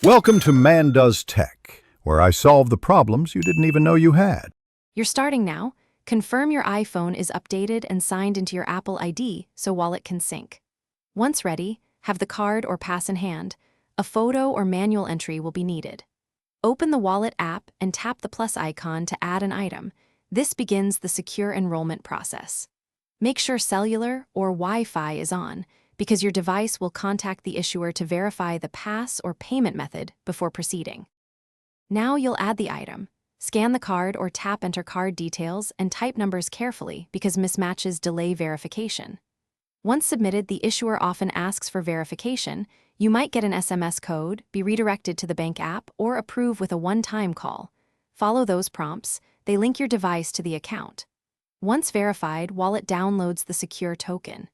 Welcome to Man Does Tech, where I solve the problems you didn't even know you had. You're starting now. Confirm your iPhone is updated and signed into your Apple ID so Wallet can sync. Once ready, have the card or pass in hand. A photo or manual entry will be needed. Open the Wallet app and tap the plus icon to add an item. This begins the secure enrollment process. Make sure cellular or Wi-Fi is on, because your device will contact the issuer to verify the pass or payment method before proceeding. Now you'll add the item. Scan the card or tap enter card details and type numbers carefully because mismatches delay verification. Once submitted, the issuer often asks for verification. You might get an SMS code, be redirected to the bank app, or approve with a one-time call. Follow those prompts. They link your device to the account. Once verified, Wallet downloads the secure token.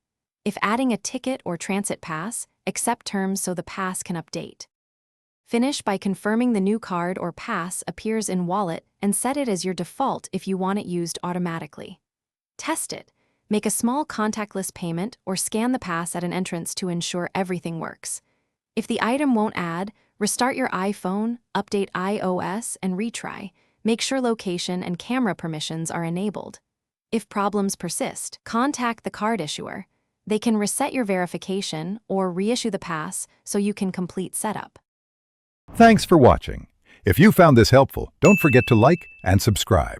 If adding a ticket or transit pass, accept terms so the pass can update. Finish by confirming the new card or pass appears in Wallet and set it as your default if you want it used automatically. Test it. Make a small contactless payment or scan the pass at an entrance to ensure everything works. If the item won't add, restart your iPhone, update iOS, and retry. Make sure location and camera permissions are enabled. If problems persist, contact the card issuer. They can reset your verification or reissue the pass so you can complete setup. Thanks for watching. If you found this helpful, don't forget to like and subscribe.